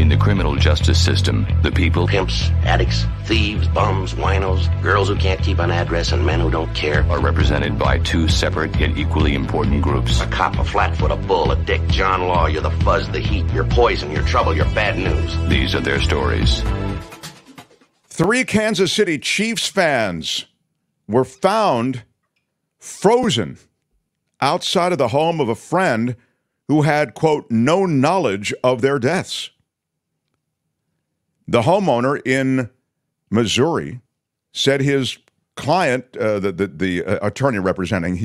In the criminal justice system, the people, pimps, addicts, thieves, bums, winos, girls who can't keep an address, and men who don't care, are represented by two separate yet equally important groups. A cop, a flatfoot, a bull, a dick, John Law. You're the fuzz, the heat, you're poison, you're trouble, you're bad news. These are their stories. 3 Kansas City Chiefs fans were found frozen outside of the home of a friend who had, quote, no knowledge of their deaths. The homeowner in Missouri said his client, the attorney representing,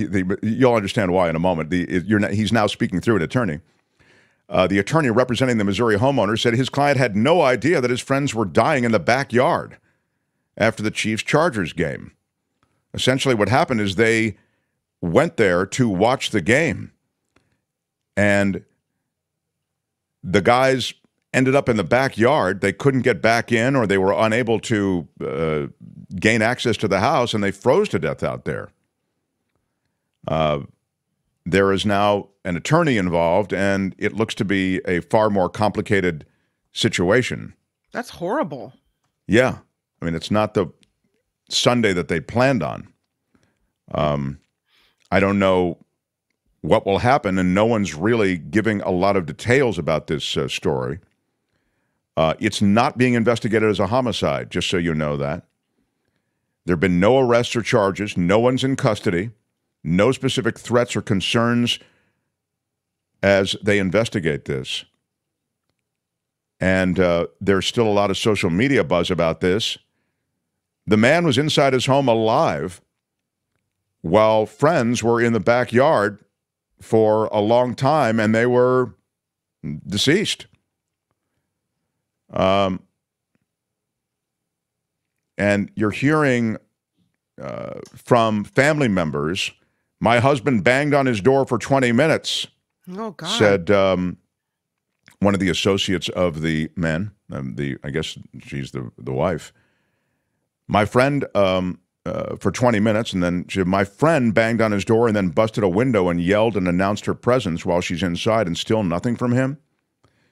you'll understand why in a moment. He's now speaking through an attorney. The attorney representing the Missouri homeowner said his client had no idea that his friends were dying in the backyard after the Chiefs-Chargers game. Essentially what happened is they went there to watch the game, and the guys ended up in the backyard. They couldn't get back in, or they were unable to gain access to the house, and they froze to death out there. There is now an attorney involved, and it looks to be a far more complicated situation. That's horrible. Yeah. I mean, it's not the Sunday that they planned on. I don't know what will happen, and no one's really giving a lot of details about this story. It's not being investigated as a homicide, just so you know that. There have been no arrests or charges. No one's in custody. No specific threats or concerns as they investigate this. And there's still a lot of social media buzz about this. The man was inside his home alive while friends were in the backyard for a long time, and they were deceased. And you're hearing from family members, my husband banged on his door for 20 minutes, oh, God. Said one of the associates of the men, I guess she's the wife. My friend, for 20 minutes, and then my friend banged on his door and then busted a window and yelled and announced her presence while she's inside, and still nothing from him.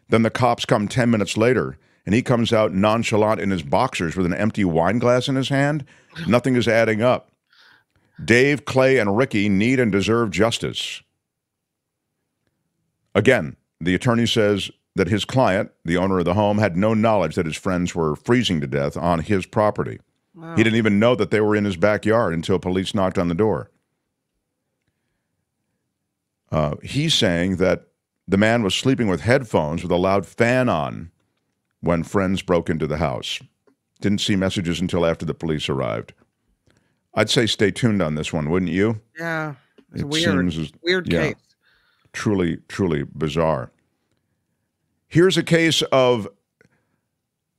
Then the cops come 10 minutes later, and he comes out nonchalant in his boxers with an empty wine glass in his hand. Nothing is adding up. Dave, Clay, and Ricky need and deserve justice. Again, the attorney says that his client, the owner of the home, had no knowledge that his friends were freezing to death on his property. Wow. He didn't even know that they were in his backyard until police knocked on the door. He's saying that the man was sleeping with headphones with a loud fan on when friends broke into the house. Didn't see messages until after the police arrived. I'd say stay tuned on this one, wouldn't you? Yeah. It's weird. Weird case. Truly, truly bizarre. Here's a case of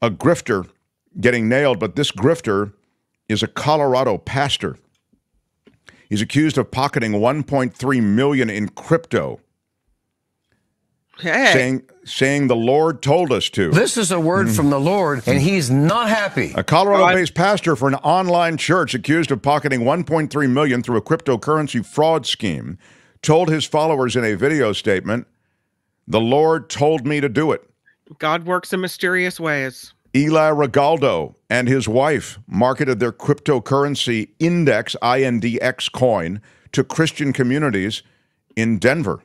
a grifter getting nailed, but this grifter is a Colorado pastor. He's accused of pocketing $1.3 million in crypto. Hey. Saying the Lord told us to. This is a word from the Lord, and he's not happy. A Colorado-based pastor for an online church accused of pocketing $1.3 million through a cryptocurrency fraud scheme told his followers in a video statement, "The Lord told me to do it." God works in mysterious ways. Eli Regaldo and his wife marketed their cryptocurrency Index, INDX coin, to Christian communities in Denver.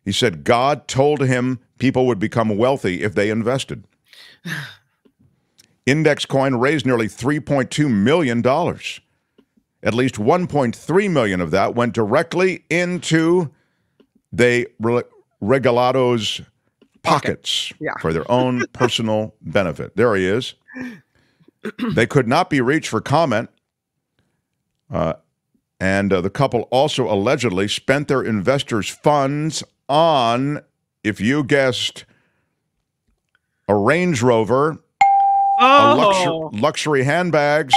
He said God told him people would become wealthy if they invested. Index coin raised nearly $3.2 million. At least $1.3 million of that went directly into the Regalado's pockets for their own personal benefit. There he is. They could not be reached for comment. And the couple also allegedly spent their investors' funds on, if you guessed, a Range Rover, luxury handbags,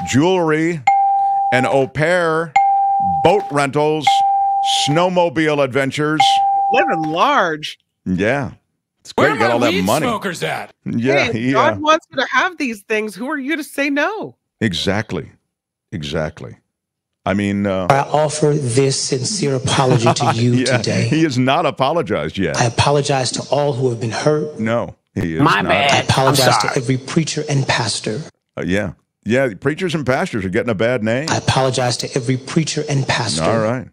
jewelry, an au pair, boat rentals, snowmobile adventures. Living large. Yeah. It's great to get all that money. Where are my weed smokers at? Yeah, hey, God wants you to have these things. Who are you to say no? Exactly. Exactly. I mean... I offer this sincere apology to you today. He has not apologized yet. I apologize to all who have been hurt. No. He is My not. bad. I apologize I'm to sorry. every preacher and pastor. Yeah. Yeah, preachers and pastors are getting a bad name. I apologize to every preacher and pastor. All right.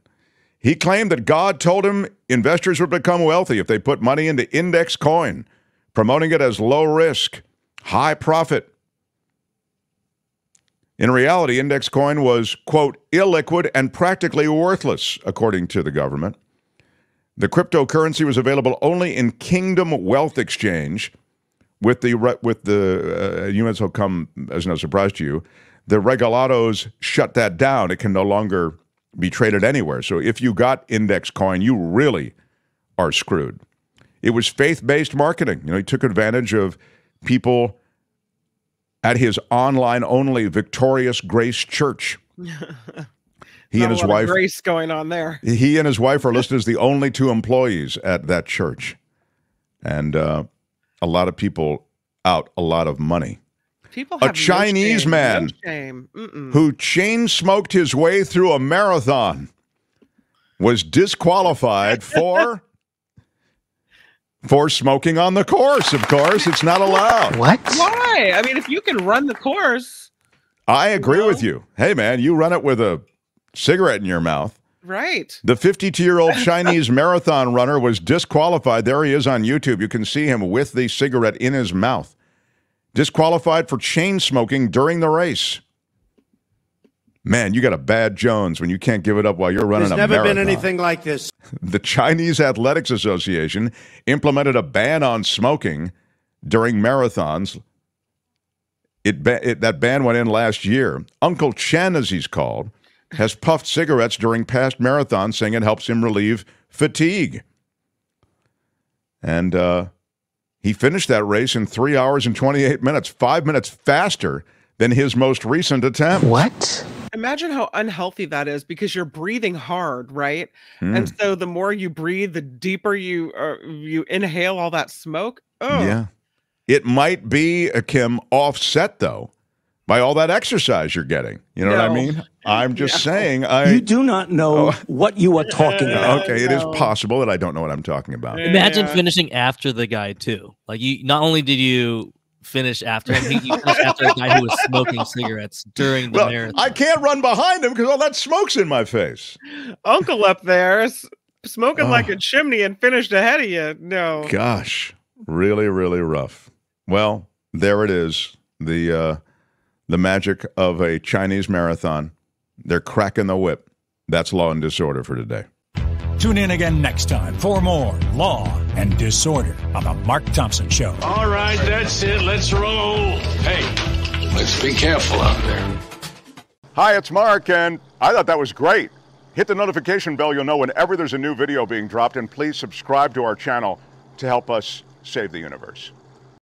He claimed that God told him investors would become wealthy if they put money into index coin, promoting it as low risk, high profit. In reality, index coin was, quote, illiquid and practically worthless, according to the government. The cryptocurrency was available only in Kingdom Wealth Exchange. With the you might as well come as no surprise to you, the regulados shut that down. It can no longer be traded anywhere. So if you got index coin, you really are screwed. It was faith-based marketing. You know, he took advantage of people at his online-only Victorious Grace Church. He and his wife. Grace going on there. He and his wife are listed as the only two employees at that church, and a lot of people out a lot of money. People have a Chinese man who chain smoked his way through a marathon was disqualified for smoking on the course. Of course, it's not allowed. What? Why? I mean, if you can run the course. I agree with you. Hey, man, you run it with a cigarette in your mouth. Right. The 52-year-old Chinese marathon runner was disqualified. There he is on YouTube. You can see him with the cigarette in his mouth. Disqualified for chain smoking during the race. Man, you got a bad Jones when you can't give it up while you're running a marathon. There's never been anything like this. The Chinese Athletics Association implemented a ban on smoking during marathons. That ban went in last year. Uncle Chen, as he's called, has puffed cigarettes during past marathons, saying it helps him relieve fatigue. And he finished that race in 3 hours and 28 minutes, 5 minutes faster than his most recent attempt. What? Imagine how unhealthy that is because you're breathing hard, right? And so the more you breathe, the deeper you inhale all that smoke. Oh. Yeah. It might be, Kim, offset, though, by all that exercise you're getting. You know what I mean? I'm just saying. You do not know what you are talking about. Okay, it is possible that I don't know what I'm talking about. Imagine finishing after the guy, too. Like, you not only did you finish after him, you finished after a guy who was smoking cigarettes during the marathon. I can't run behind him because all that smoke's in my face. Uncle up there smoking like a chimney and finished ahead of you. No. Gosh, really, really rough. Well, there it is. The magic of a Chinese marathon. They're cracking the whip. That's Law and Disorder for today. Tune in again next time for more Law and Disorder on the Mark Thompson Show. All right, that's it. Let's roll. Hey, let's be careful out there. Hi, it's Mark, and I thought that was great. Hit the notification bell. You'll know whenever there's a new video being dropped, and please subscribe to our channel to help us save the universe.